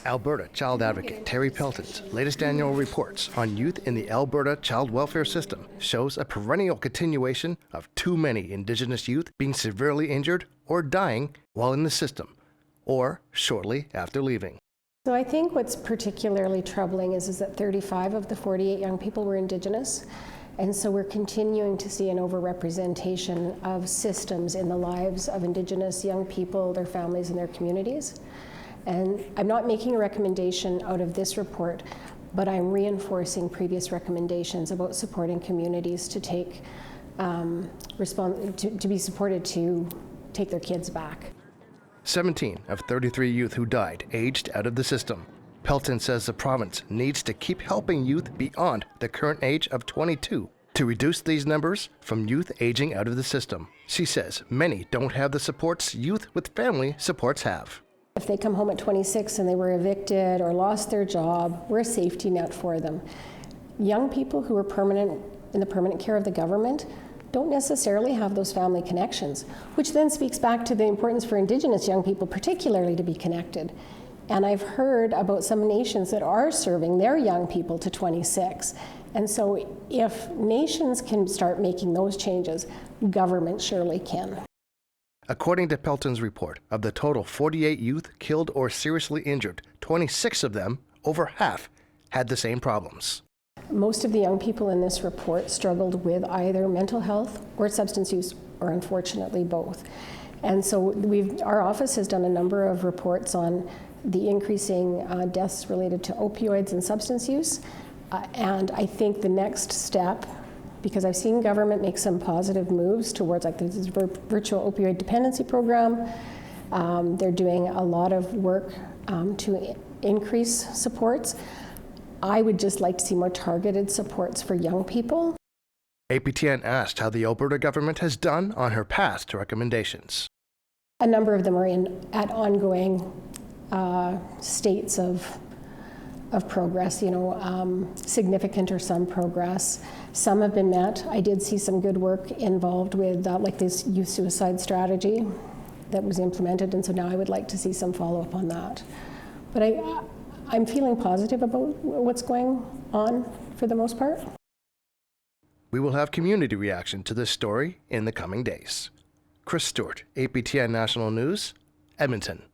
Alberta child advocate Terry Pelton's latest annual reports on youth in the Alberta child welfare system shows a perennial continuation of too many Indigenous youth being severely injured or dying while in the system, or shortly after leaving. So I think what's particularly troubling is that 35 of the 48 young people were Indigenous. And so we're continuing to see an overrepresentation of systems in the lives of Indigenous young people, their families, and their communities. And I'm not making a recommendation out of this report, but I'm reinforcing previous recommendations about supporting communities to take to be supported to take their kids back. 17 of 33 youth who died aged out of the system. Pelton says the province needs to keep helping youth beyond the current age of 22 to reduce these numbers from youth aging out of the system. She says many don't have the supports youth with family supports have. If they come home at 26 and they were evicted or lost their job, we're a safety net for them. Young people who are in the permanent care of the government don't necessarily have those family connections, which then speaks back to the importance for Indigenous young people particularly to be connected. And I've heard about some nations that are serving their young people to 26. And so if nations can start making those changes, government surely can. According to Pelton's report, of the total 48 youth killed or seriously injured, 26 of them, over half, had the same problems. Most of the young people in this report struggled with either mental health or substance use, or unfortunately both. And so our office has done a number of reports on the increasing deaths related to opioids and substance use. And I think the next step, because I've seen government make some positive moves towards like this virtual opioid dependency program. They're doing a lot of work to increase supports. I would just like to see more targeted supports for young people. APTN asked how the Alberta government has done on her past recommendations. A number of them are at ongoing states of progress, significant or some progress. Some have been met. I did see some good work involved with like this youth suicide strategy that was implemented, and so now I would like to see some follow-up on that. But I'm feeling positive about what's going on for the most part. We will have community reaction to this story in the coming days. Chris Stewart, APTN National News, Edmonton.